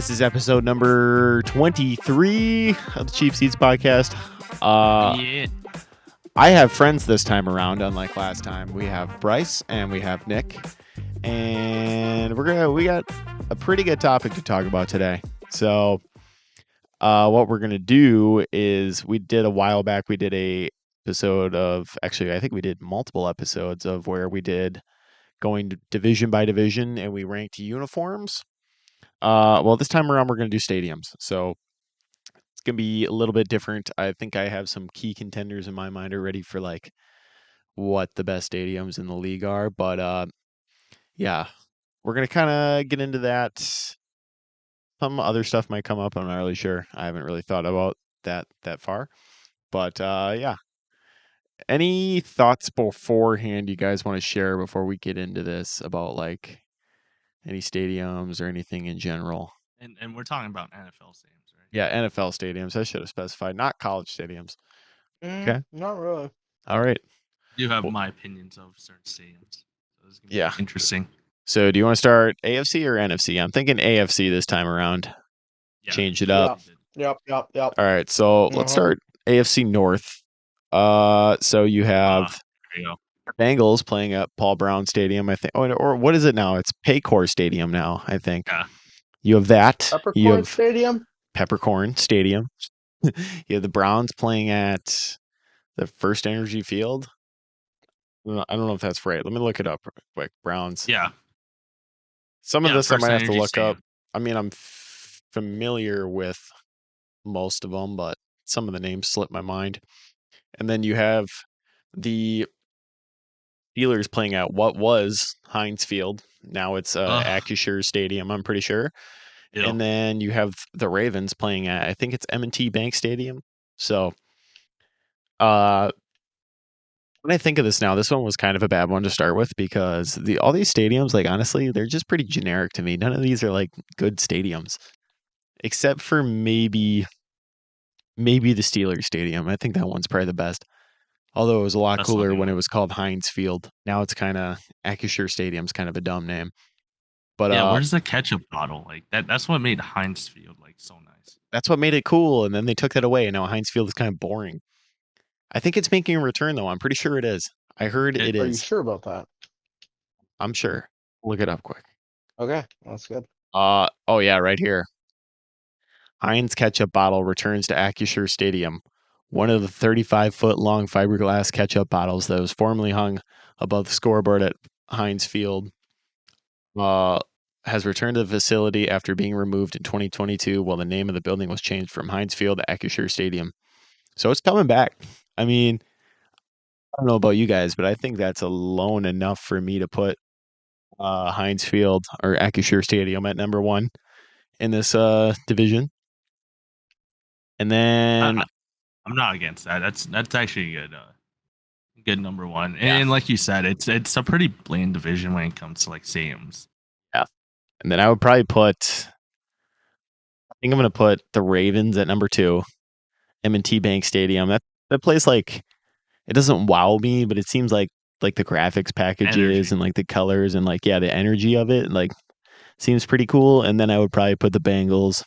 This is episode number 23 of the Cheap Seats podcast. Yeah. I have friends this time around, unlike last time. We have Bryce and we have Nick, and we got a pretty good topic to talk about today. So, what we're gonna do is we did a while back. We did a episode of I think we did multiple episodes of where we did going division by division and we ranked uniforms. Well, this time around we're gonna do stadiums. So it's gonna be a little bit different. I think I have some key contenders in my mind already for like what the best stadiums in the league are. But yeah, we're gonna kind of get into that. Some other stuff might come up. I'm not really sure. I haven't really thought about that far. But yeah. Any thoughts beforehand you guys want to share before we get into this about like any stadiums or anything in general? And we're talking about NFL stadiums, right? Yeah, NFL stadiums. I should have specified, not college stadiums. Okay. Not really. All right. I do have Well, my opinions of certain stadiums. So this is gonna be Yeah. interesting. So do you want to start AFC or NFC? I'm thinking AFC this time around. Yeah, Change it you up. did. Yep. All right. So let's start AFC North. So you have There you go. Bengals playing at Paul Brown Stadium, I think. Or what is it now? It's Paycor Stadium now, I think. Yeah. You have that. You Peppercorn have Stadium. Peppercorn Stadium. You have the Browns playing at the First Energy Field. I don't know if that's right. Let me look it up real quick. Browns. Yeah. Some of Yeah, this I First might have to Energy look up. Stadium. I mean, I'm familiar with most of them, but some of the names slip my mind. And then you have the Steelers playing at what was Heinz Field. Now it's Ugh. Acrisure Stadium, I'm pretty sure. Ew. And then you have the Ravens playing at, I think it's M&T Bank Stadium. So, when I think of this now, this one was kind of a bad one to start with because all these stadiums, like honestly, they're just pretty generic to me. None of these are like good stadiums, except for maybe the Steelers Stadium. I think that one's probably the best. Although it was a lot Best cooler looking when it one. was called Heinz Field. Now it's kind of Acrisure Stadium's kind of a dumb name. But Yeah, where's the ketchup bottle? Like that's what made Heinz Field like so nice. that's what made it cool, and then they took that away, and now Heinz Field is kind of boring. I think it's making a return though. I'm pretty sure it is. I heard it Are you is. sure about that? I'm sure. Look it up quick. Okay, that's good. Oh yeah, right here. Heinz ketchup bottle returns to Acrisure Stadium. One of the 35-foot long fiberglass ketchup bottles that was formerly hung above the scoreboard at Heinz Field has returned to the facility after being removed in 2022 while the name of the building was changed from Heinz Field to Acrisure Stadium. So it's coming back. I mean, I don't know about you guys, but I think that's alone enough for me to put Heinz Field or Acrisure Stadium at number one in this division. And then I'm not against that. That's actually a good number one. Yeah. And like you said, it's a pretty bland division when it comes to like stadiums. Yeah. And then I would probably I think I'm going to put the Ravens at number 2, M&T Bank Stadium. That place, like, it doesn't wow me, but it seems like the graphics packages Energy. and like the colors and like, yeah, the energy of it, like, seems pretty cool. And then I would probably put the Bengals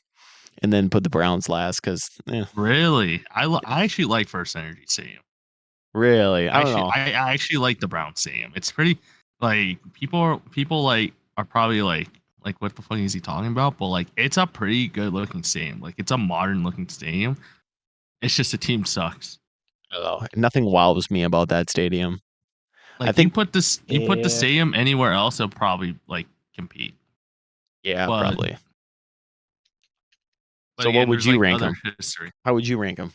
and then put the Browns last because, Really, I actually like First Energy Stadium. really, I don't know. I actually like the Brown Stadium. It's pretty like people like are probably like what the fuck is he talking about? But like it's a pretty good looking stadium. Like it's a modern looking stadium. It's just the team sucks. I don't know. Nothing wows me about that stadium. Like I think you put the Yeah. stadium anywhere else, it'll probably like compete. yeah, But- probably. But So what again, would there's, you like, rank other 'em? history. How would you rank them?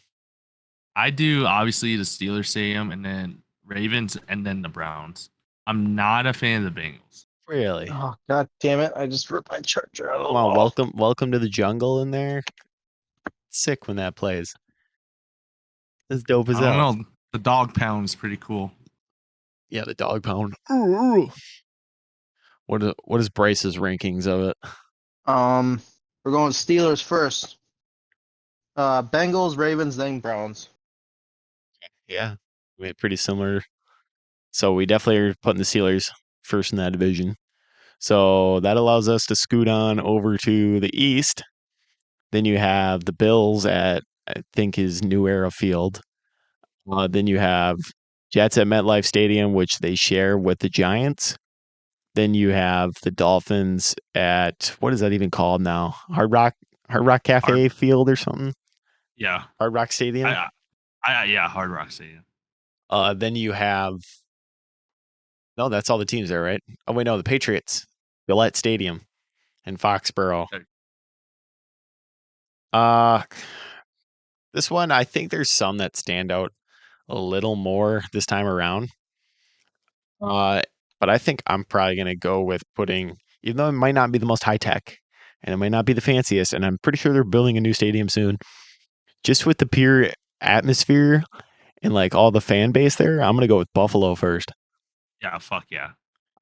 I do obviously the Steelers Stadium and then Ravens and then the Browns. I'm not a fan of the Bengals. Really? Oh, god damn it. I just ripped my charger out of the Come on, wall. welcome to the jungle in there. Sick when that plays. That's dope as I don't hell. know. The dog pound is pretty cool. Yeah, the dog pound. What is Bryce's rankings of it? We're going Steelers first. Bengals, Ravens, then Browns. Yeah, I mean, pretty similar. So we definitely are putting the Steelers first in that division. So that allows us to scoot on over to the east. Then you have the Bills at, I think, is New Era Field. Then you have Jets at MetLife Stadium, which they share with the Giants. Then you have the Dolphins at, what is that even called now? Hard Rock Cafe Hard, Field or something? yeah. Hard Rock Stadium. Yeah, Hard Rock Stadium. Then you have, no, that's all the teams there, right? Oh wait, no, the Patriots, Gillette Stadium in Foxborough. Okay. This one, I think there's some that stand out a little more this time around. But I think I'm probably gonna go with putting, even though it might not be the most high tech and it might not be the fanciest, and I'm pretty sure they're building a new stadium soon. Just with the pure atmosphere and like all the fan base there, I'm gonna go with Buffalo first. Yeah, fuck yeah.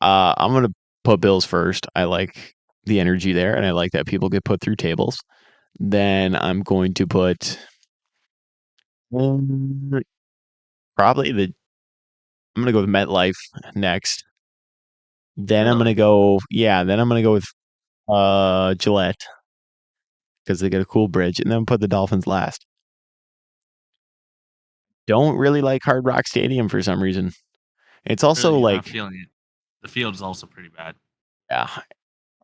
I'm gonna put Bills first. I like the energy there, and I like that people get put through tables. Then I'm going to put probably the. I'm gonna go with MetLife next. Then I'm gonna Really? go. Yeah. Then I'm gonna go with Gillette because they get a cool bridge, and then put the Dolphins last. Don't really like Hard Rock Stadium for some reason. It's also Really, you're not like, feeling it. The field is also pretty bad. yeah,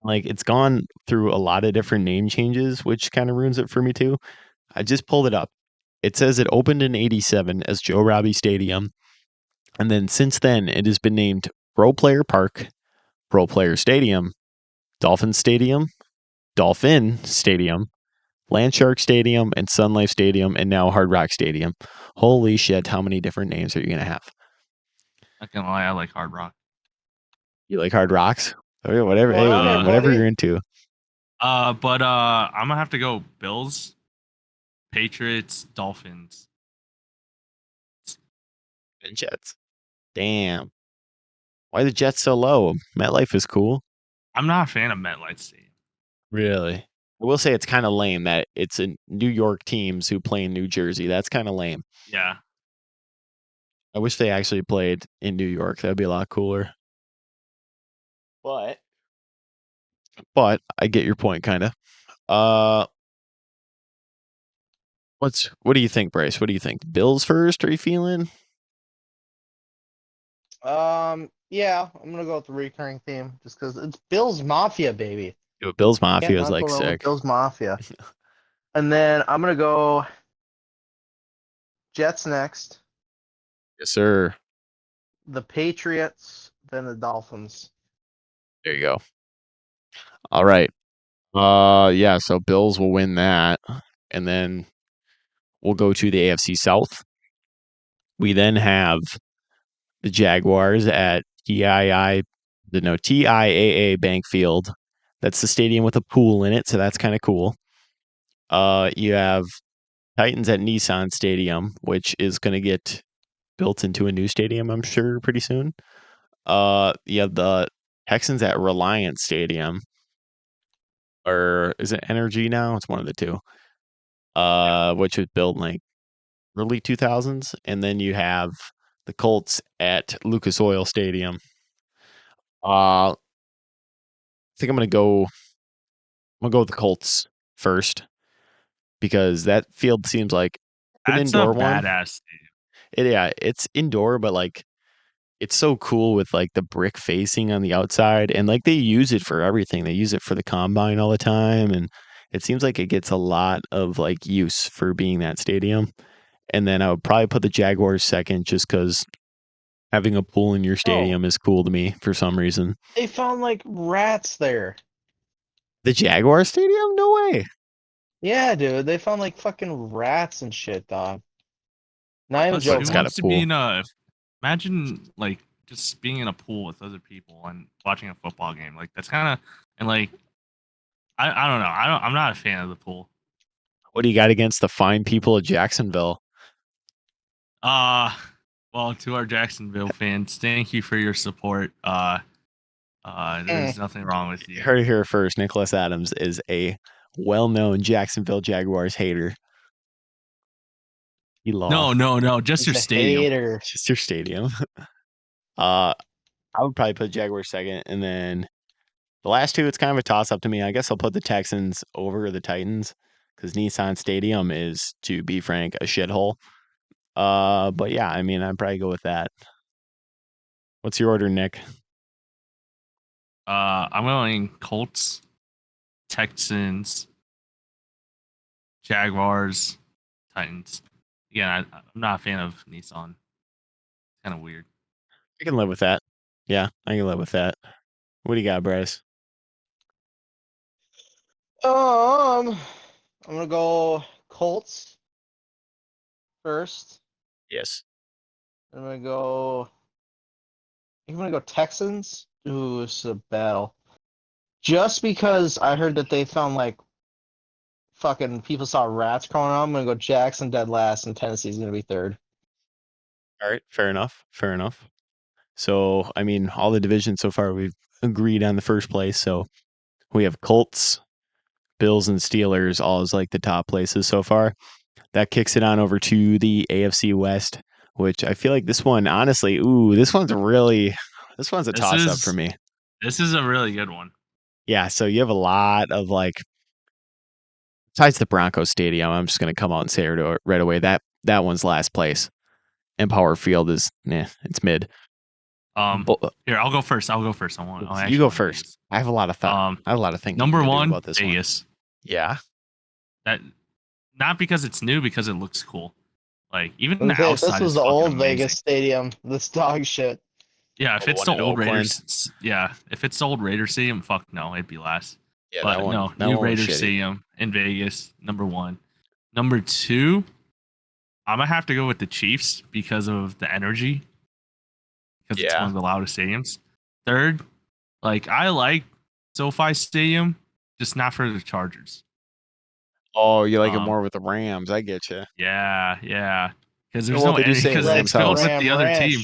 like it's gone through a lot of different name changes, which kind of ruins it for me too. I just pulled it up. It says it opened in '87 as Joe Robbie Stadium, and then since then it has been named Pro Player Park, Pro Player Stadium, Dolphin Stadium, Dolphin Stadium, Landshark Stadium, and Sun Life Stadium, and now Hard Rock Stadium. Holy shit, how many different names are you gonna have? Not gonna lie, I like Hard Rock. You like Hard Rocks? Okay, whatever. Hey Whatever, man, whatever buddy. you're into. But I'm gonna have to go Bills, Patriots, Dolphins. And Jets. Damn. Why the Jets so low? MetLife is cool. I'm not a fan of MetLife Stadium. Really? I will say it's kind of lame that it's in New York teams who play in New Jersey. That's kind of lame. Yeah. I wish they actually played in New York. That'd be a lot cooler. But I get your point kind of. Uh what do you think, Bryce? What do you think? Bills first, are you feeling? Yeah, I'm gonna go with the recurring theme just because it's Bills Mafia, baby. Yo, Bills Can't Mafia is not go like wrong with sick. Bills Mafia. And then I'm gonna go Jets next, Yes, sir. the Patriots, then the Dolphins. There you go. All right. Yeah, so Bills will win that. And then we'll go to the AFC South. We then have the Jaguars at TIAA Bank Field. That's the stadium with a pool in it, so that's kind of cool. You have Titans at Nissan Stadium, which is going to get built into a new stadium, I'm sure, pretty soon. You have the Texans at Reliance Stadium, or is it Energy now? It's one of the two. Which was built in like early 2000s, and then you have the Colts at Lucas Oil Stadium. I think I'm gonna go. I'm gonna go with the Colts first because that field seems like an That's a indoor one. badass stadium. Yeah, it's indoor, but like it's so cool with like the brick facing on the outside, and like they use it for everything. They use it for the combine all the time, and it seems like it gets a lot of like use for being that stadium. And then I would probably put the Jaguars second just because having a pool in your Oh, stadium is cool to me for some reason. they found like rats there. The Jaguar Stadium? No way. Yeah, dude, they found like fucking rats and shit, dog. Not even Plus, But who it's got joking. a wants to be pool. in a? Imagine like just being in a pool with other people and watching a football game. Like that's kind of and like I don't know. I'm not a fan of the pool. What do you got against the fine people of Jacksonville? Uh well, to our Jacksonville fans, thank you for your support. Mm. There's nothing wrong with You you. heard it here first. Nicholas Adams is a well-known Jacksonville Jaguars hater. He lost. No, just He's your a stadium. hater. Just your stadium. I would probably put Jaguars second, and then The last two, it's kind of a toss up to me. I guess I'll put the Texans over the Titans because Nissan Stadium is, to be frank, a shithole. But yeah, I mean, I'd probably go with that. What's your order, Nick? I'm going Colts, Texans, Jaguars, Titans. Yeah, I'm not a fan of Nissan. Kind of weird. I can live with that. Yeah, I can live with that. What do you got, Bryce? I'm gonna go Colts first. Yes. I'm gonna go Texans. Ooh, it's a battle. Just because I heard that they found like fucking people saw rats crawling around, I'm gonna go Jackson dead last, and Tennessee's gonna be third. All right, fair enough. Fair enough. So, I mean, all the divisions so far, we've agreed on the first place. So we have Colts, Bills, and Steelers all as like the top places so far. That kicks it on over to the AFC West, which I feel like this one, honestly, this one's a toss up for me. This is a really good one. Yeah, so you have a lot of like, besides the Broncos Stadium, I'm just gonna come out and say it right away. That one's last place. Empower Field is, it's mid. Here, I'll go first. I'll You go first. I have a lot of thought. I have a lot of things. Number one, about this Vegas. one. Yeah. That not because it's new, because it looks cool. Like even the Okay, if outside this was is the fucking old amazing. Vegas stadium, this dog shit. Yeah, if The it's one the in old Oakland. Raiders, if it's the old Raiders Stadium, fuck no, it'd be last. Yeah, But that one, no, that new one was Raiders shitty. Stadium in Vegas, number one. Number two, I'm gonna have to go with the Chiefs because of the energy. Because it's one of the loudest stadiums. Third, like I like SoFi Stadium, just not for the Chargers. Oh, you like it more with the Rams. I get you. Yeah. Because there's Well, no they do energy say because Rams it's filled house. with the other team.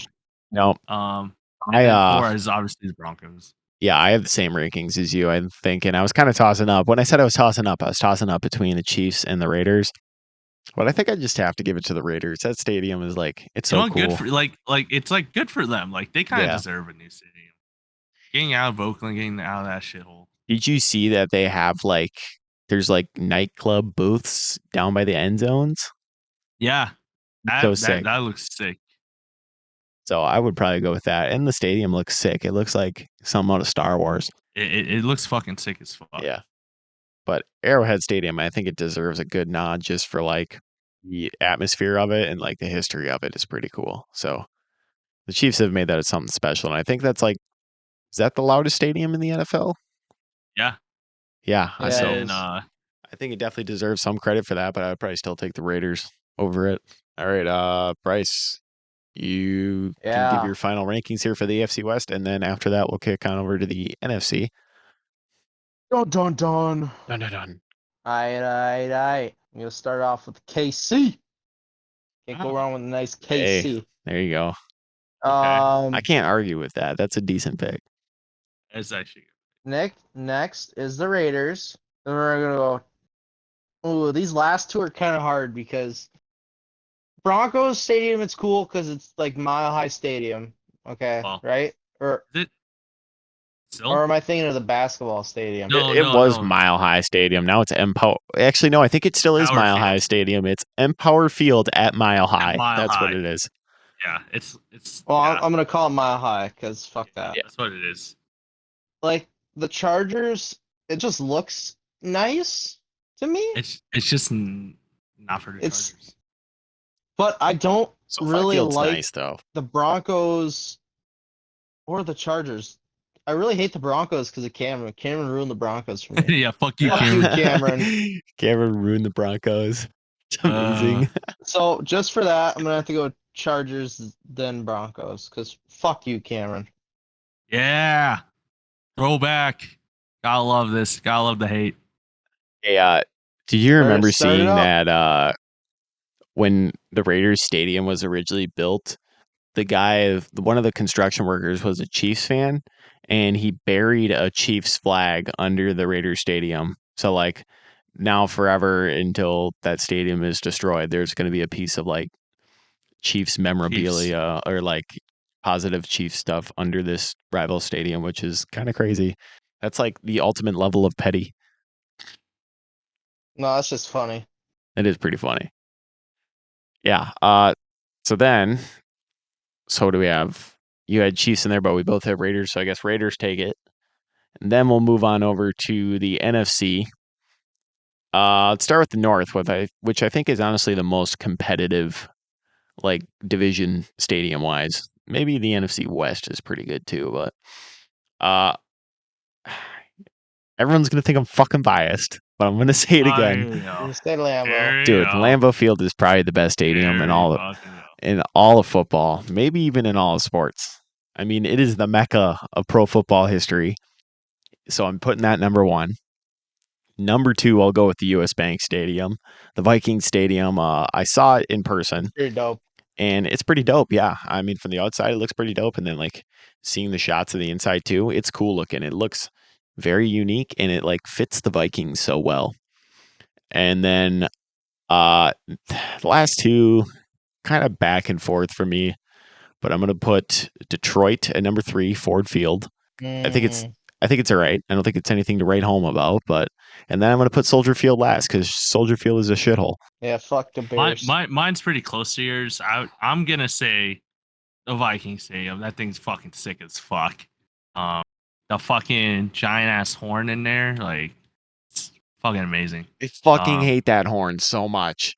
No. And then four is obviously the Broncos. Yeah, I have the same rankings as you, I think, and I was kind of tossing up. When I said I was tossing up between the Chiefs and the Raiders. But I think I just have to give it to the Raiders. That stadium is like, it's so cool. Good for it's like good for them. Like they kind of deserve a new stadium. Getting out of Oakland, getting out of that shithole. Did you see that they have like there's like nightclub booths down by the end zones? Yeah. That looks sick. So I would probably go with that. And the stadium looks sick. It looks like something out of Star Wars. It looks fucking sick as fuck. Yeah. But Arrowhead Stadium, I think it deserves a good nod just for like the atmosphere of it and like the history of it is pretty cool. So the Chiefs have made that something special. And I think that's like, is that the loudest stadium in the NFL? Yeah. Yeah. I think it definitely deserves some credit for that, but I would probably still take the Raiders over it. All right, Bryce, you can give your final rankings here for the AFC West, and then after that, we'll kick on over to the NFC. Dun. Dun. All right. I'm gonna start off with KC. Can't go wrong with a nice KC. Hey, there you go. Okay. I can't argue with that. That's a decent pick. It's actually next is the Raiders. Then we're gonna go. Ooh, these last two are kind of hard because Broncos Stadium, it's cool because it's like Mile High Stadium. Okay, right? Or is it? Or am I thinking of the basketball stadium? It was Mile High Stadium. Now it's Empower. Actually, no, I think it still is Mile High Stadium. It's Empower Field at Mile High. That's what it is. Yeah, it's. Well, I'm gonna call it Mile High because fuck that. Yeah, that's what it is. Like the Chargers, it just looks nice to me. It's just not for the Chargers. But I don't really like nice, though. The Broncos or the Chargers. I really hate the Broncos because of Cameron. Cameron ruined the Broncos for me. Yeah, fuck you, Cameron. Cameron ruined the Broncos. It's amazing. So just for that, I'm gonna have to go Chargers then Broncos because fuck you, Cameron. Yeah, throwback. Gotta love this. Gotta love the hate. Hey, do you remember seeing that when the Raiders Stadium was originally built? One of the construction workers was a Chiefs fan, and he buried a Chiefs flag under the Raiders Stadium. So like now forever until that stadium is destroyed, there's going to be a piece of like Chiefs memorabilia or like positive Chiefs stuff under this rival stadium, which is kind of crazy. That's like the ultimate level of petty. No, that's just funny. It is pretty funny. Yeah. So what do we have? You had Chiefs in there, but we both have Raiders, so I guess Raiders take it. And then we'll move on over to the NFC. Let's start with the North, which I think is honestly the most competitive, like division stadium wise. Maybe the NFC West is pretty good too, but uh, everyone's gonna think I'm fucking biased, but I'm gonna say it again. You say Lambeau. Dude, Lambeau Field is probably the best stadium in all of football, maybe even in all of sports. I mean, it is the mecca of pro football history. So I'm putting that number one. Number two, I'll go with the US Bank Stadium, the Viking Stadium. I saw it in person, Pretty dope. and it's pretty dope. Yeah, I mean, from the outside, it looks pretty dope, and then like seeing the shots of the inside too, it's cool looking. It looks very unique, and it like fits the Vikings so well. And then the last two, kind of back and forth for me, but I'm gonna put Detroit at number three, Ford Field. I think it's all right. I don't think it's anything to write home about, and then I'm gonna put Soldier Field last because Soldier Field is a shithole. Yeah, fuck the Bears. Mine's pretty close to yours. I'm gonna say the Viking Stadium. That thing's fucking sick as fuck. The fucking giant ass horn in there, like, it's fucking amazing. I fucking hate that horn so much.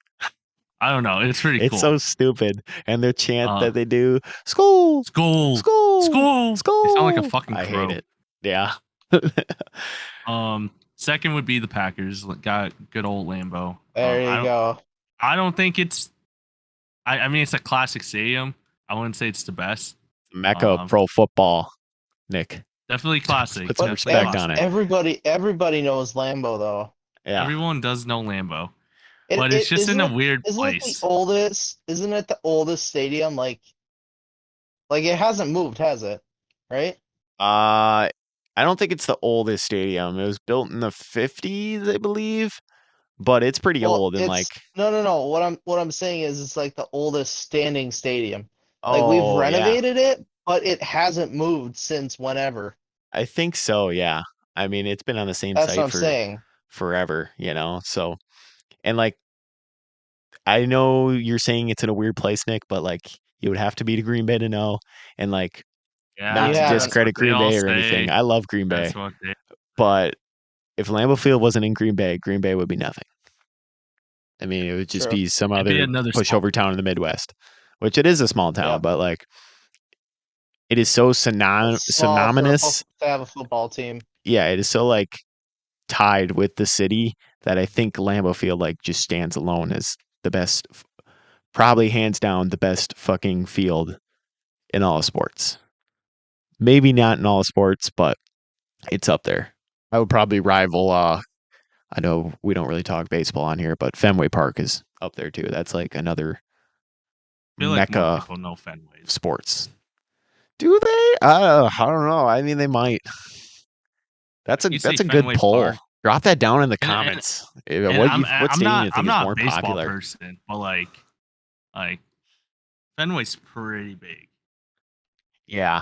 I don't know. It's pretty It's cool. so stupid. And their chant that they do, school, school, school, school, school. They sound like a fucking crow. I hate it. Yeah. Second would be the Packers. Got good old Lambeau. There you go. I don't think it's. I mean, it's a classic stadium. I wouldn't say it's the best. Mecca of pro football, Nick. Definitely classic. Put some respect on it. Everybody knows Lambeau though. Yeah. Everyone does know Lambeau. But it's just in a weird place. Isn't it the oldest stadium? Like it hasn't moved, has it? Right? I don't think it's the oldest stadium. It was built in the 50s, I believe, but it's pretty old. And no. What I'm saying is, it's like the oldest standing stadium. Oh, we've renovated it, but it hasn't moved since whenever. I think so. Yeah. I mean, it's been on the same site for forever. So, and I know you're saying it's in a weird place, Nick, but you would have to be to Green Bay to know, and not to discredit Green Bay or anything. I love Green Bay, but if Lambeau Field wasn't in Green Bay would be nothing. I mean, it would just be some other pushover town in the Midwest, which it is a small town, but it is so synonymous to have a football team. Yeah, it is so tied with the city that I think Lambeau Field just stands alone as the best, probably hands down the best fucking field in all of sports. Maybe not in all of sports, but it's up there. I would probably rival. I know we don't really talk baseball on here, but Fenway Park is up there too. That's another mecca people know Fenway sports. Do they? I don't know. I mean, they might. That's a good poll. Park. Drop that down in the comments. What stadium you think is more popular? Person, but Fenway's pretty big. Yeah.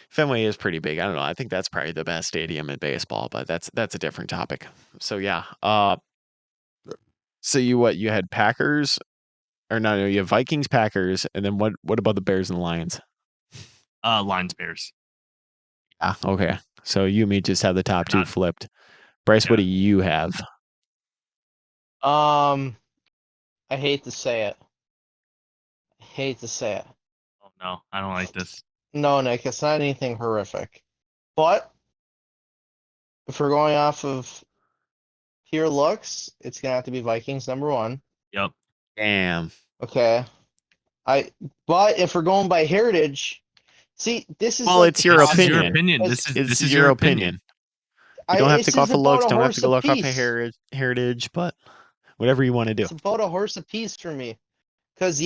Fenway is pretty big. I don't know. I think that's probably the best stadium in baseball, but that's a different topic. So yeah. So you had Packers, or no, you have Vikings, Packers, and then what about the Bears and the Lions? Lions, Bears. Ah, okay. So you and me just have the top two flipped. Bryce, what do you have? I hate to say it. Oh no, I don't like this. No, Nick, it's not anything horrific. But if we're going off of pure looks, it's gonna have to be Vikings number one. Yep. Damn. Okay. But if we're going by heritage, see, this is it's your opinion. Your opinion. This is your opinion. You don't have to go off the looks. Don't have to go off the heritage, but whatever you want to do. It's about a horse apiece for me. Because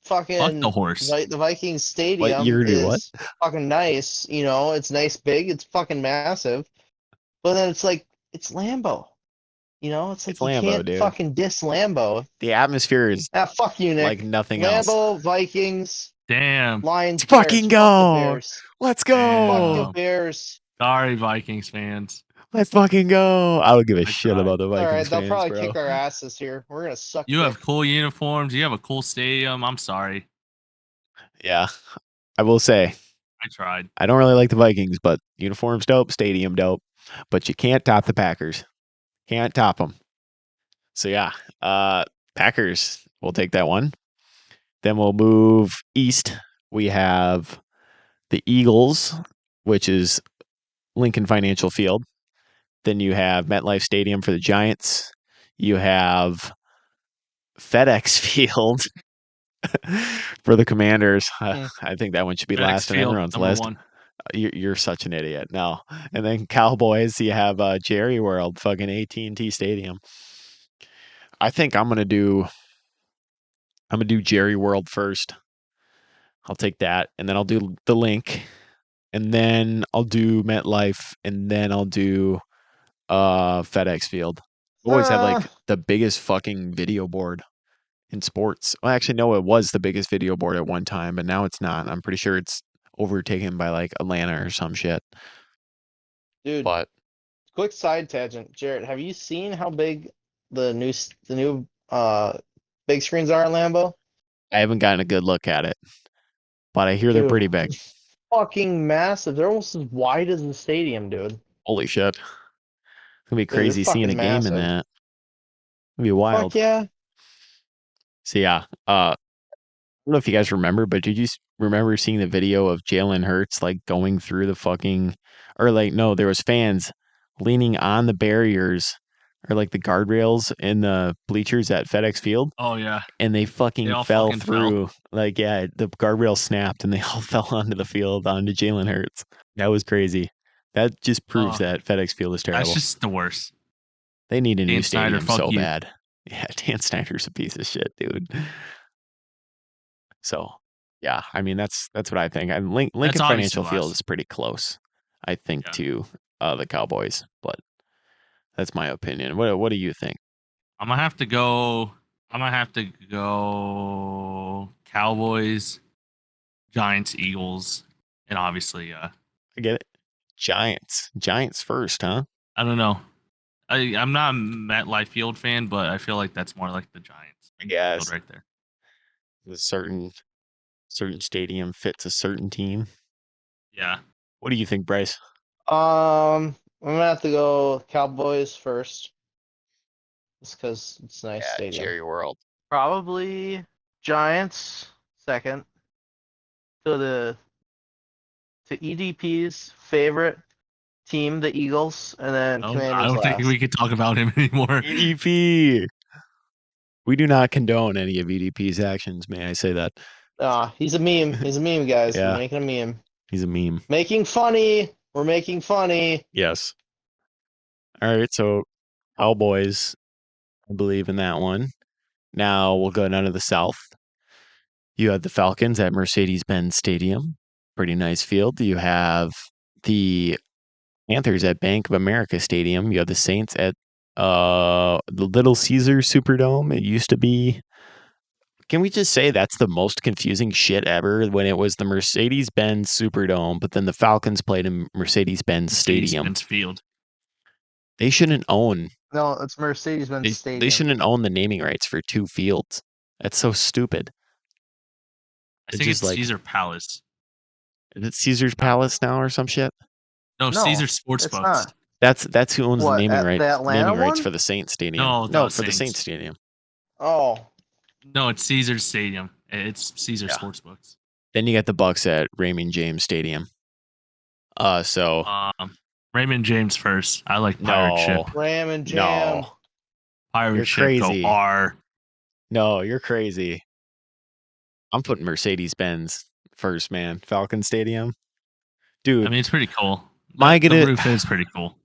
fucking fuck the horse. The Vikings Stadium is fucking nice. It's nice, big. It's fucking massive. But then it's it's Lambeau. It's you Lambeau, can't dude. fucking diss Lambeau. The atmosphere is fuck you, Nick. Like nothing Lambeau, else. Lambeau, Vikings, Damn. Lions. Let's fucking go. Let's go. Fuck the Bears. Sorry, Vikings fans. Let's fucking go. I don't give a I shit tried. about the All right, Vikings they'll fans, probably bro. kick our asses here. We're gonna suck. You have dick. cool uniforms. You have a cool stadium. I'm sorry. Yeah, I will say I tried. I don't really like the Vikings, but uniforms dope, stadium dope. But you can't top the Packers. Can't top them. So yeah, Packers. We'll take that one. Then we'll move east. We have the Eagles, which is Lincoln Financial Field. Then you have MetLife Stadium for the Giants. You have FedEx Field for the Commanders. I think that one should be FedEx last on Field, everyone's number list. one. You're such an idiot. No. And then Cowboys, you have Jerry World, fucking AT&T Stadium. I think I'm gonna do Jerry World first. I'll take that, and then I'll do the Link, and then I'll do MetLife, and then I'll do FedEx Field. Always had like the biggest fucking video board in sports. Well, actually, no, it was the biggest video board at one time, but now it's not. I'm pretty sure it's overtaken by like Atlanta or some shit. Dude, But quick side tangent, Jarrett. Have you seen how big the new big screens are in Lambeau? I haven't gotten a good look at it. But I hear they're Dude, pretty big. fucking massive. They're almost as wide as the stadium, dude. Holy shit. It's gonna be Dude, they're crazy seeing a fucking game in massive. that. It'll be wild. Fuck yeah. So yeah, I don't know if you guys remember, but did you remember seeing the video of Jalen Hurts like going through the fucking, or like no, there was fans leaning on the barriers or like the guardrails in the bleachers at FedEx Field, Oh yeah. and they fucking all fell fucking fell. through. Like yeah, the guardrail snapped and they all fell onto the field onto Jalen Hurts. That was crazy. That just proves that FedEx Field is terrible. That's just the worst. They need a new Dan Snyder, stadium fuck so you. bad. Yeah, Dan Snyder's a piece of shit, dude. So, yeah, I mean that's what I think. And Lincoln That's obviously Financial Field less. is pretty close, I think, Yeah. to the Cowboys. But that's my opinion. What do you think? I'm gonna have to go Cowboys, Giants, Eagles, and obviously I get it. Giants first, huh? I don't know. I'm not a MetLife Field fan, but I feel like that's more like the Giants. I guess Field right there. the certain stadium fits a certain team. Yeah. What do you think, Bryce? I'm gonna have to go Cowboys first. Just because it's a nice Yeah, stadium. Jerry World. Probably Giants second. To EDP's favorite team, the Eagles, and then I Commanders don't think last. we could talk about him anymore. EDP. We do not condone any of EDP's actions. May I say that? He's a meme. He's a meme, guys. Yeah. We're making a meme. He's a meme. Making funny. We're making funny. Yes. All right. So Cowboys, I believe in that one. Now we'll go down to the South. You have the Falcons at Mercedes-Benz Stadium. Pretty nice field. You have the Panthers at Bank of America Stadium. You have the Saints at the Little Caesar Superdome. It used to be. Can we just say that's the most confusing shit ever when it was the Mercedes-Benz Superdome, but then the Falcons played in Mercedes-Benz Stadium. Mercedes-Benz Field. They shouldn't own. No, it's Mercedes-Benz Stadium. They shouldn't own the naming rights for two fields. That's so stupid. I think it's Caesar Palace. Is it Caesar's Palace now or some shit? No, Caesar Sportsbooks. That's who owns the naming rights. The Atlanta naming rights one? for the Saints Stadium. No, for the Saints Stadium. Oh. No, it's Caesar Stadium. It's Caesar Sportsbooks. Then you got the Bucks at Raymond James Stadium. So Raymond James first. I like Pirate Ship. Raymond Jam. No. Pirate Ship. Crazy. Go R. No, you're crazy. I'm putting Mercedes-Benz first, man. Falcon Stadium. Dude. I mean, it's pretty cool. The roof is pretty cool.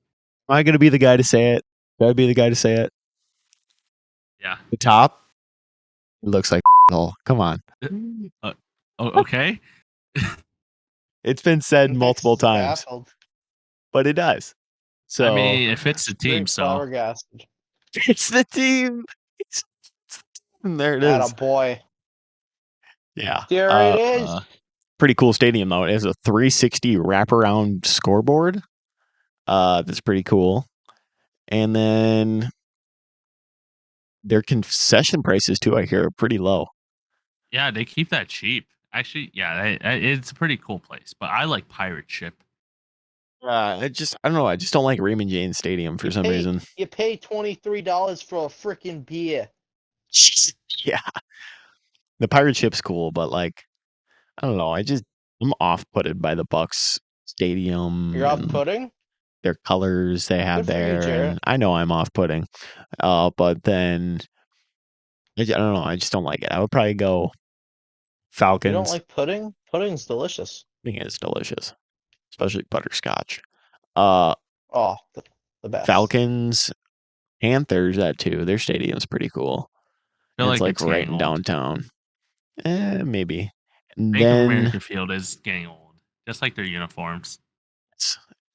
Am I going to be the guy to say it? Gotta be the guy to say it? Yeah. The top? It looks like hole. Come on. Okay. It's been said multiple times. Baffled. But it does. So I mean, it fits the team, so flabbergasted. it's the team. There it is. Atta boy. Yeah. There it is. Pretty cool stadium though. It has a 360 wraparound scoreboard. That's pretty cool. And then their concession prices too, I hear, are pretty low. Yeah, they keep that cheap. Actually, yeah, it's a pretty cool place. But I like Pirate Ship. I don't know. I just don't like Raymond James Stadium for some reason. You pay $23 for a freaking beer. Yeah, the pirate ship's cool, but like, I don't know. I'm off-putted by the Bucks stadium You're off and pudding? their colors they have Good for you, there, Jarrett. and I know I'm off-putting. But then I don't know. I just don't like it. I would probably go You Falcons. don't like pudding? Pudding's delicious. I think it's delicious, especially butterscotch. Oh, the best. Falcons, Panthers, that too. Their stadium's pretty cool. I feel And it's like like it's right getting in old. downtown. Maybe. And Bank of then America Field is getting old, just like their uniforms.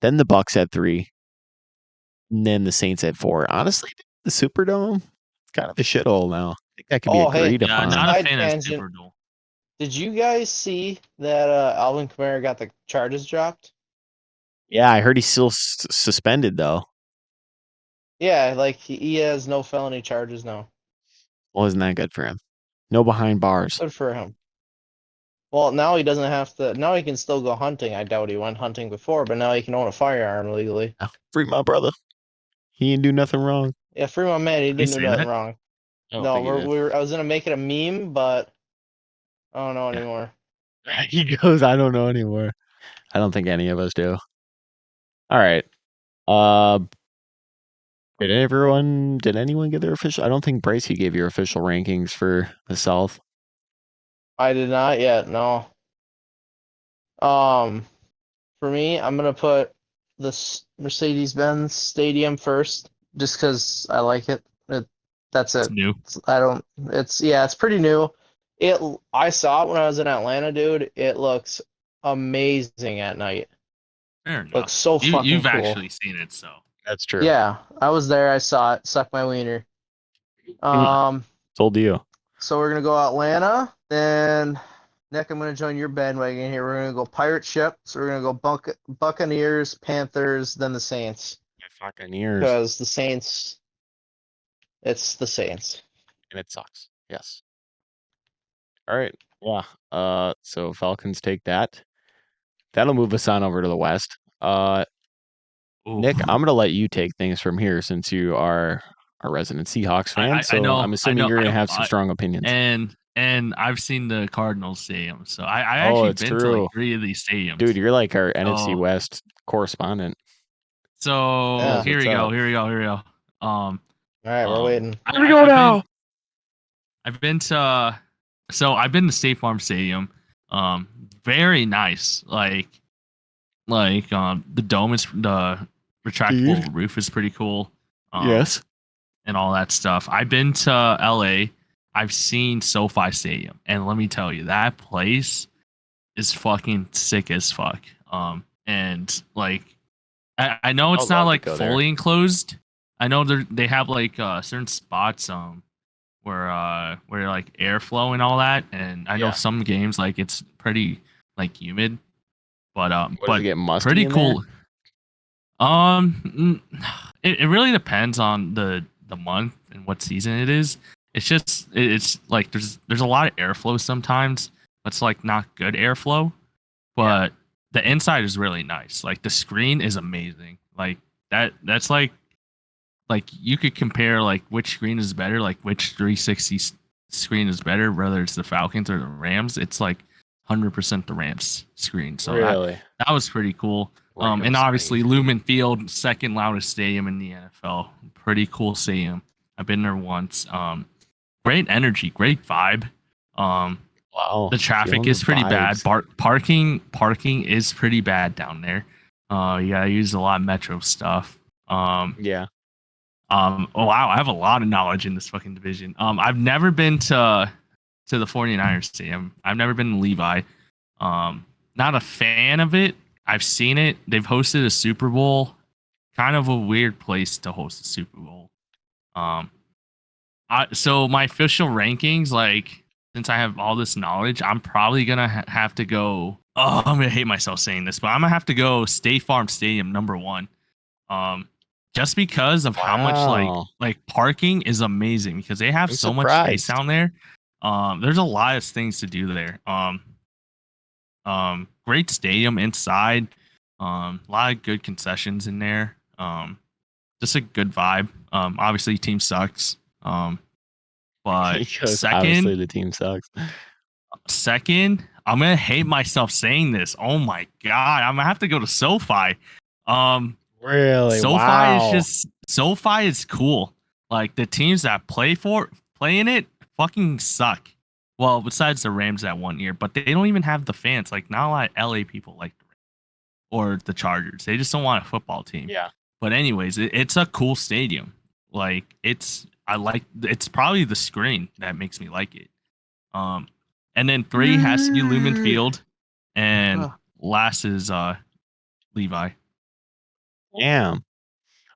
the Bucks at 3, and then the Saints at 4. Honestly, the Superdome, it's kind of a shithole now. I think that could be Oh, hey, agreed Yeah, upon. not a Side fan of tangent. Superdome. Did you guys see that Alvin Kamara got the charges dropped? Yeah, I heard he's still suspended though. Yeah, like he has no felony charges now. Well, isn't that good for him? No behind bars. Good for him. Well, now he doesn't have to. Now he can still go hunting. I doubt he went hunting before, but now he can own a firearm legally. Free my brother. He didn't do nothing wrong. Yeah, free my man. He Did he didn't do say nothing that? wrong. I don't No, think he did. I was gonna make it a meme, but I don't know Yeah. anymore. He goes, I don't know anymore. I don't think any of us do. All right. Did anyone get their official? I don't think Bryce, you gave your official rankings for the South. I did not yet. No. For me, I'm gonna put this Mercedes-Benz Stadium first, just because I like it. That's It's it. new. It's pretty new. I saw it when I was in Atlanta, dude. It looks amazing at night. Fair enough. Looks so fucking You've cool. actually seen it, so That's true. Yeah, I was there. I saw it. Suck my wiener. Told you. So we're gonna go Atlanta. Then Nick, I'm gonna join your bandwagon here. We're gonna go Pirate Ship. So we're gonna go Buccaneers, Panthers, then the Saints. Fucking ears. Because the Saints, it's the Saints. And it sucks. Yes. All right. Yeah. So Falcons take that. That'll move us on over to the West. Nick, I'm gonna let you take things from here since you are a resident Seahawks fan. I know. I'm assuming you're gonna have some strong opinions. And I've seen the Cardinals stadium, so I Oh, actually it's been to true. like 3 of these stadiums. Dude, you're like our NFC Oh. West correspondent. So Yeah. here we What's go. up? Here we go. All right, we're waiting. Here we go now. I've been to State Farm Stadium. Very nice. Like the dome is the retractable roof is pretty cool. Yes. And all that stuff. I've been to LA. I've seen SoFi Stadium, and let me tell you, that place is fucking sick as fuck. And like I know it's I'd not love to like go fully there. enclosed. I know they have like certain spots where like airflow and all that, and I know Yeah. some games like it's pretty like humid, but Does but it get musty pretty in cool. It really depends on the month and what season it is. It's just it's like there's a lot of airflow sometimes. It's like not good airflow, but the inside is really nice. Like the screen is amazing. Like that's like you could compare like which screen is better, like which 360 screen is better, whether it's the Falcons or the Rams. It's like 100% the Rams screen. So Really? that was pretty cool. And obviously Lumen Field, second loudest stadium in the NFL. Pretty cool stadium. I've been there once. Great energy, great vibe. Wow. The traffic Feeling is the pretty bad. vibes. Parking is pretty bad down there. You gotta use a lot of metro stuff. Yeah. Oh wow, I have a lot of knowledge in this fucking division. I've never been to the 49ers stadium. I've never been to Levi. Not a fan of it. I've seen it. They've hosted a Super Bowl. Kind of a weird place to host a Super Bowl. So my official rankings, like since I have all this knowledge, I'm probably gonna have to go. Oh, I'm gonna hate myself saying this, but I'm gonna have to go State Farm Stadium number 1. Just because of how much Wow. like parking is amazing because they have I'm so much space surprised. down there. There's a lot of things to do there. Great stadium inside. A lot of good concessions in there. Just a good vibe. Obviously team sucks. But Because obviously the team sucks. second, I'm gonna hate myself saying this. Oh my god, I'm gonna have to go to SoFi. Really? Wow. SoFi is cool. Like the teams that play in it fucking suck. Well, besides the Rams that 1 year, but they don't even have the fans. Like not a lot of LA people like the Rams or the Chargers. They just don't want a football team. Yeah. But anyways, it's a cool stadium. Like it's probably the screen that makes me like it. And then 3 has to be Lumen Field, and Ugh. last is Levi. Damn.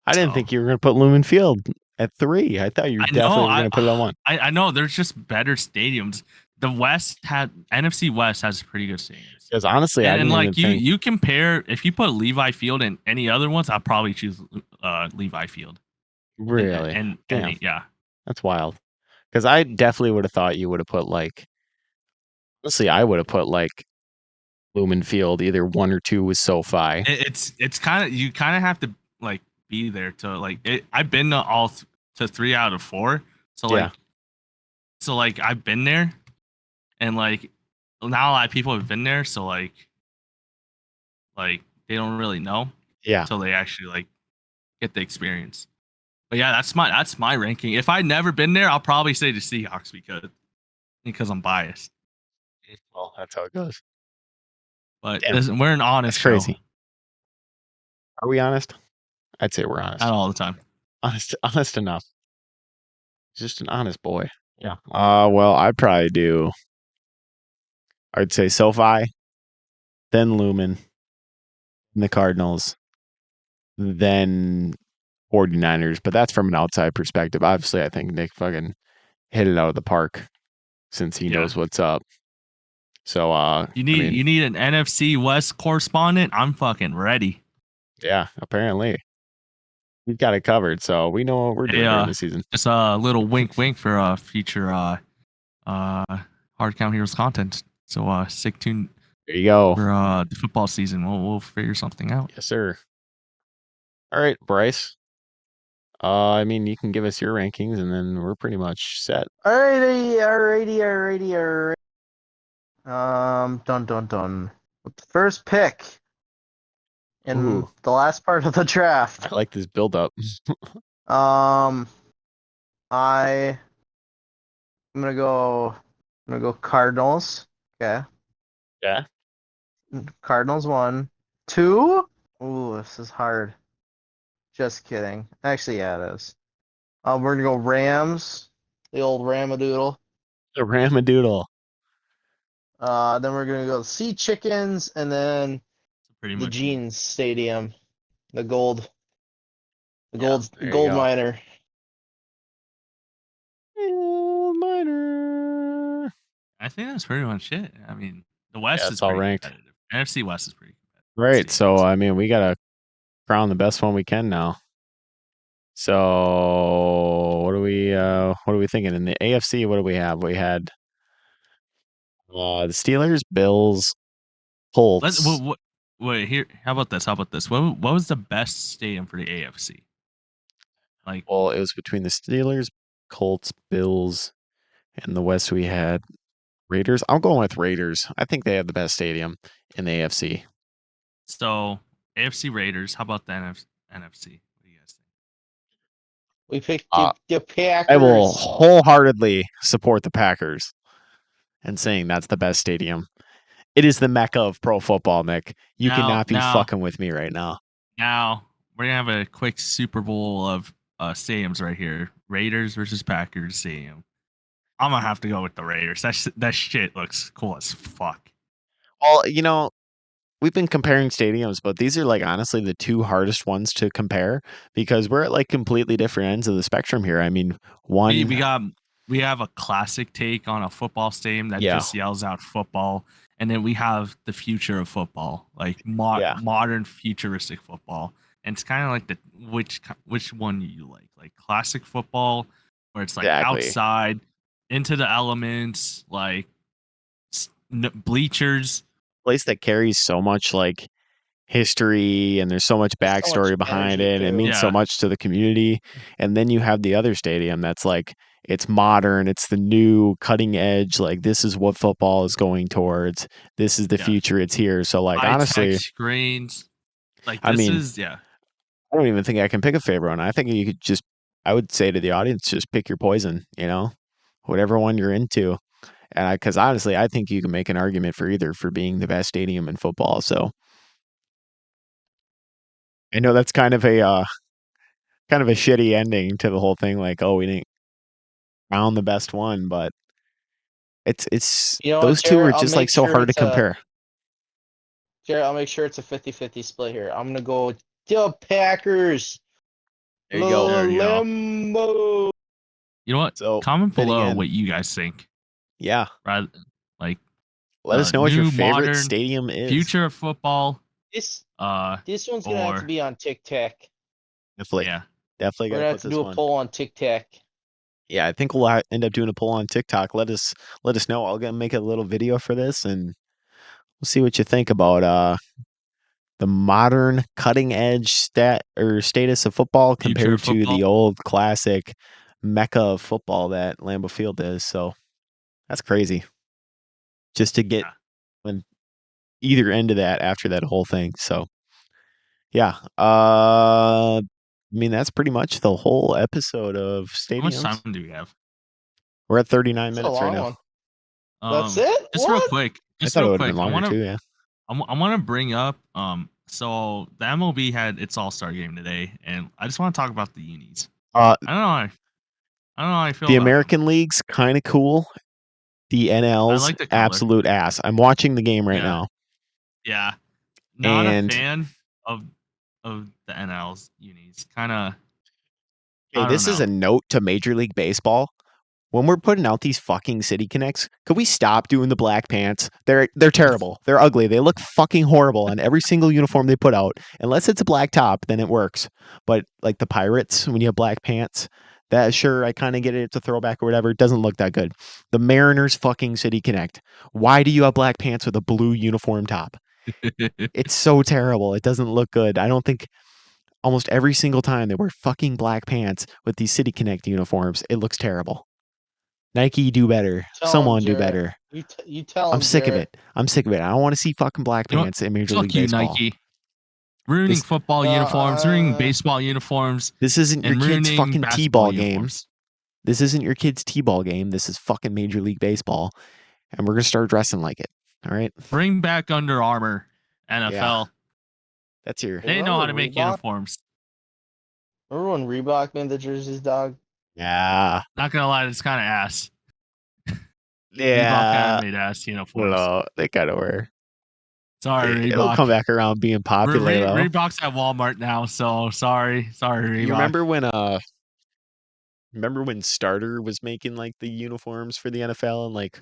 I didn't So think you were going to put Lumen Field at 3. I thought you I know definitely were going to put it on 1. I know there's just better stadiums. The West had NFC West has pretty good stadiums. Because honestly, I And didn't even like think. you compare if you put Levi Field and any other ones, I'll probably choose Levi Field. Really? And Damn. yeah. That's wild. Because I definitely would have thought you would have put like. Honestly, I would have put like Lumen Field, either 1 or 2 was SoFi. It's kind of you kind of have to like be there to like it. I've been to to 3 out of 4. So like Yeah. so like I've been there and like now a lot of people have been there so like they don't really know Yeah. until they actually like get the experience. But yeah, that's my ranking. If I'd never been there, I'll probably say the Seahawks because I'm biased. Well, that's how it goes. But Damn. we're an honest That's crazy. show. Are we honest? I'd say we're honest. Not all the time. Honest enough. Just an honest boy. Yeah. Well, I'd probably do. I'd say SoFi, then Lumen, then the Cardinals, then 49ers. But that's from an outside perspective. Obviously, I think Nick fucking hit it out of the park since he knows what's up. So you need an NFC West correspondent. I'm fucking ready. Yeah, apparently. We've got it covered, so we know what we're doing during the season. Just a little wink for future Hard Count Heroes content. So stay tuned There you go. for the football season. We'll figure something out. Yes, sir. All right, Bryce. I mean, you can give us your rankings, and then we're pretty much set. Alrighty. Dun. With the first pick in the last part of the draft. I like this build-up. I'm gonna go Cardinals. Okay. Yeah. Cardinals 1. 2. Ooh, this is hard. Just kidding. Actually, yeah, it is. We're gonna go Rams. The old Ramadoodle. The Ramadoodle. Then we're gonna go Sea Chickens, and then the Jeans Stadium, the gold miner. Gold miner. I think that's pretty much it. I mean, the West is all pretty ranked. competitive. NFC West is pretty competitive. Right. So I mean, we gotta crown the best one we can now. So what are we thinking? In the AFC, what do we have? We had the Steelers, Bills, Colts. Wait, here. How about this? What was the best stadium for the AFC? Well, it was between the Steelers, Colts, Bills, and the West we had Raiders. I'm going with Raiders. I think they have the best stadium in the AFC. So AFC Raiders. How about the NFC? What do you guys think? We picked the Packers. I will wholeheartedly support the Packers and saying that's the best stadium. It is the mecca of pro football, Nick. You cannot be fucking with me right now. Now we're gonna have a quick Super Bowl of stadiums right here. Raiders versus Packers stadium. I'm gonna have to go with the Raiders. That shit looks cool as fuck. Well, we've been comparing stadiums, but these are like honestly the 2 hardest ones to compare because we're at like completely different ends of the spectrum here. I mean, we have a classic take on a football stadium that just yells out football, and then we have the future of football, like modern futuristic football, and it's kind of like the which one you like classic football, where it's like Exactly. outside, into the elements, like bleachers. Place that carries so much like history and there's so much There's so much backstory behind energy it and it too. means so Yeah, much to the community. And then you have the other stadium that's like it's modern, it's the new cutting edge, like this is what football is going towards. This is the yeah, future, it's here. So like high tech honestly, screens. Like I this mean, is yeah. I don't even think I can pick a favorite one. I think you could just I would say to the audience, just pick your poison, whatever one you're into. And because honestly, I think you can make an argument for either for being the best stadium in football. So I know that's kind of a shitty ending to the whole thing. Like, oh, we didn't crown the best one, but it's You know what, those two Jarrett? are just like so hard to compare. I'll make sure it's a 50-50 split here. I'm gonna go the Packers. There you go. There you go. Lambo. You know what? So Comment then below again, what you guys think. yeah, Rather, like let us know what your new favorite modern stadium is. future of football. This Uh, this one's gonna have to or be on TikTok. Definitely, yeah, definitely We're got to gonna have put to this do a one. poll on TikTok. Yeah, I think we'll end up doing a poll on TikTok. Let us know. I'll make a little video for this, and we'll see what you think about the modern cutting edge status of football future of compared to football. the old classic mecca of football that Lambeau Field is. So that's crazy. Just to get Yeah. on either end of that after that whole thing. So yeah. I mean that's pretty much the whole episode of How much stadiums. time do we have? We're at 39 It's a minutes right long now. one. That's it? Just real What? quick. I Just thought it real would have been quick. longer too, yeah. I want to bring up so the MLB had its All-Star game today, and I just want to talk about the unis. Uh I don't know. I don't know how I feel the about them. American League's kind of cool. The I NL's like the color. absolute ass. I'm watching the game right Yeah. now. Yeah. Not a And fan of the NL's unis. Kind of. okay, I don't this is know. a note to Major League Baseball. When we're putting out these fucking City Connects, could we stop doing the black pants? They're terrible. They're ugly. They look fucking horrible on every single uniform they put out. Unless it's a black top, then it works. But like the Pirates, when you have black pants, that sure I kind of get it. It's a throwback or whatever. It doesn't look that good. The Mariners fucking City Connect. Why do you have black pants with a blue uniform top? It's so terrible. It doesn't look good. I don't think almost every single time they wear fucking black pants with these City Connect uniforms, it looks terrible. Nike, do better. Tell him, Someone do Jarrett. better. You tell I'm him, sick of Jarrett. it. I'm sick of it. I don't want to see fucking black You know what? pants in Major League Fuck you, Baseball. Nike. Ruining This football uniforms, ruining baseball uniforms, this isn't your and kid's ruining fucking basketball T-ball game. uniforms. This isn't your kid's T-ball game. This is fucking Major League Baseball, and we're gonna start dressing like it. All right. Bring back Under Armour, Yeah, NFL. that's your. They know how to make Reebok? uniforms. Remember when Reebok made the jerseys, dog? Yeah. Not gonna lie, it's kind of ass. Reebok kind Yeah. of made ass I don't uniforms. know. They kind of were. Sorry, It'll Reebok. come back around being popular though. Reebok's at Walmart now, so sorry, Reebok. You remember when Starter was making like the uniforms for the NFL and like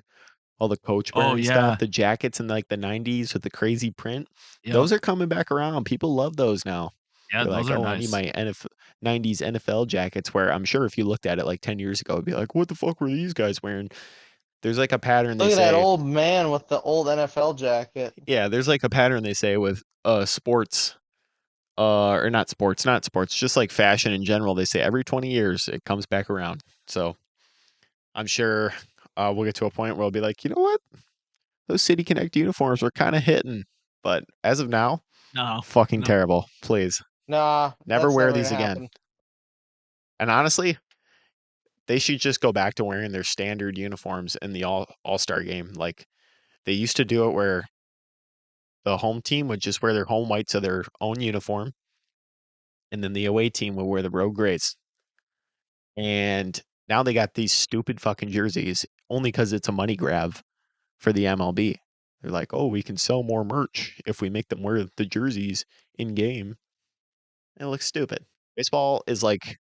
all the coach Oh wearing stuff, yeah, the jackets in like the 90s with the crazy print. yep. Those are coming back around. People love those now. Yeah, They're those like, are "Oh, I need nice. my 90s NFL jackets," where I'm sure if you looked at it like 10 years ago, it'd be like, "What the fuck were these guys wearing?" There's like a pattern they Look at that say. old man with the old NFL jacket. Yeah, there's like a pattern they say with sports or not sports, just like fashion in general. They say every 20 years it comes back around. So, I'm sure we'll get to a point where we'll be like, "You know what? Those City Connect uniforms were kind of hitting." But as of now, No, fucking no. terrible. Please, Nah, never that's wear never these gonna again. happen. And honestly, they should just go back to wearing their standard uniforms in the All-Star game. Like they used to do it where the home team would just wear their home whites of their own uniform, and then the away team would wear the road grays. And now they got these stupid fucking jerseys only because it's a money grab for the MLB. They're like, oh, we can sell more merch if we make them wear the jerseys in game. It looks stupid. Baseball is like,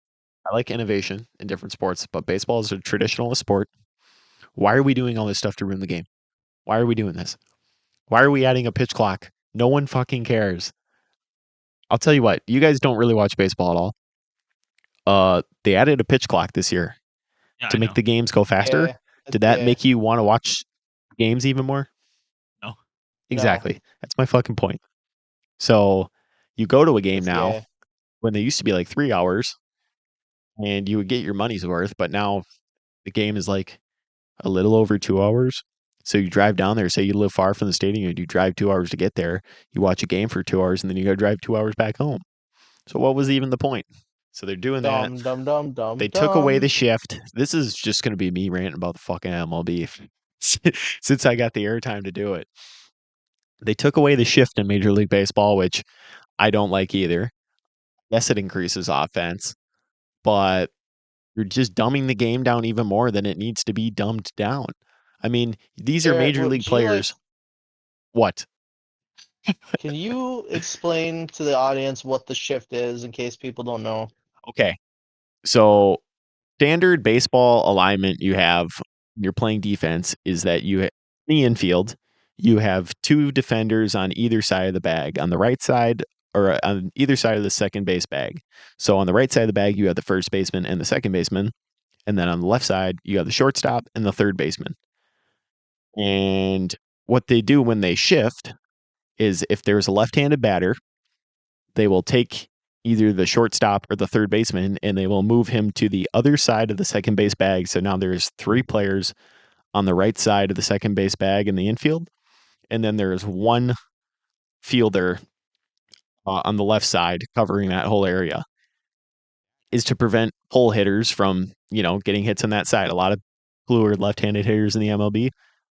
I like innovation in different sports, but baseball is a traditionalist sport. Why are we doing all this stuff to ruin the game? Why are we doing this? Why are we adding a pitch clock? No one fucking cares. I'll tell you what. You guys don't really watch baseball at all. They added a pitch clock this year Yeah, to I make know. the games go faster. Yeah, Did that yeah. make you want to watch games even more? No. Exactly. That's my fucking point. So you go to a game It's now gay. when they used to be like 3 hours and you would get your money's worth, but now the game is like a little over 2 hours. So you drive down there, say you live far from the stadium and you drive 2 hours to get there, you watch a game for 2 hours and then you got to drive 2 hours back home. So what was even the point? So they're doing that. Dumb, dumb, dumb, dumb, They took away dumb. the shift. This is just going to be me ranting about the fucking MLB since I got the airtime to do it. They took away the shift in Major League Baseball, which I don't like either. Yes, it increases offense, but you're just dumbing the game down even more than it needs to be dumbed down. I mean, these are Jarrett, major league would you like? players. What? Can you explain to the audience what the shift is in case people don't know? Okay. So, standard baseball alignment you have when you're playing defense is that in the infield, you have two defenders on either side of the bag, on the right side or on either side of the second base bag. So, on the right side of the bag, you have the first baseman and the second baseman. And then on the left side, you have the shortstop and the third baseman. And what they do when they shift is if there's a left-handed batter, they will take either the shortstop or the third baseman and they will move him to the other side of the second base bag. So now there's three players on the right side of the second base bag in the infield. And then there's one fielder on the left side covering that whole area, is to prevent pull hitters from, getting hits on that side. A lot of fluid left-handed hitters in the MLB,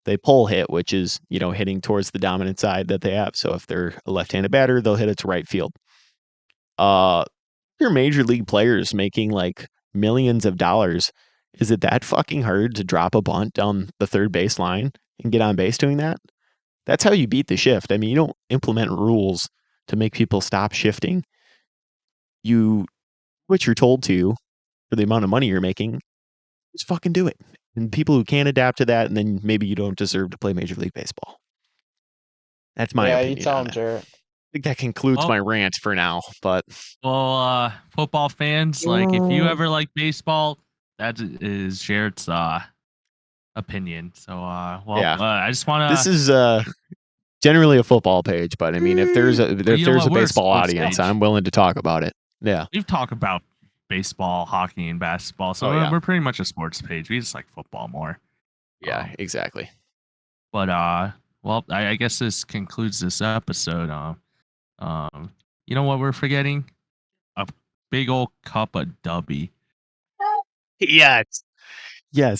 they pull hit, which is, hitting towards the dominant side that they have. So if they're a left-handed batter, they'll hit it to right field. Your major league players making like millions of dollars. Is it that fucking hard to drop a bunt down the third base line and get on base doing that? That's how you beat the shift. I mean, you don't implement rules to make people stop shifting. You what you're told to for the amount of money you're making, just fucking do it. And people who can't adapt to that, and then maybe you don't deserve to play Major League Baseball. That's my Yeah, you opinion tell on him, it. Jarrett. I think that concludes my rant for now. But Football fans, like if you ever like baseball, that is Jarrett's opinion. So yeah, I just want this to. is generally a football page, but I mean, if there's a We're a baseball sports audience, page. I'm willing to talk about it. Yeah, We've talked about baseball, hockey, and basketball, so we're pretty much a sports page. We just like football more. Yeah, exactly. But I guess this concludes this episode. You know what we're forgetting? A big old cup of Dubby. Yes,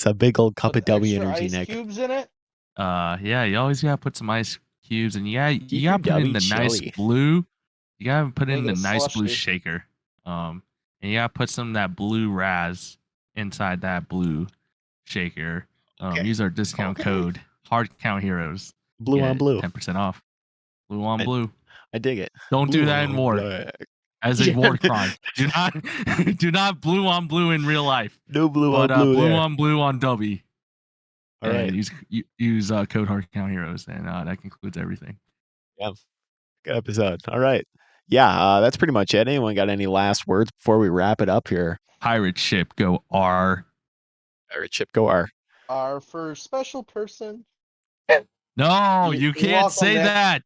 a big old cup With of W extra energy, ice Nick. cubes in it. Yeah, you always gotta put some ice cubes, and Keep you your gotta put in W the nice chilly. blue. You gotta put in Make the it nice blue slushy. shaker. And you gotta put some of that blue Raz inside that blue shaker. Okay. Use our discount code Hard Count Heroes. Blue on blue. 10% off. Blue on blue. I dig it. Don't Blue do that in on war. black. As a war crime. Do not blue on blue in real life. No blue But on blue blue there. on blue on W. All right. Use code Hard Count Heroes, and that concludes everything. Yeah. Good episode. All right. Yeah, that's pretty much it. Anyone got any last words before we wrap it up here? Pirate ship go R. Pirate ship go R. R for special person. No, you You're can't welcome, say Nick. that.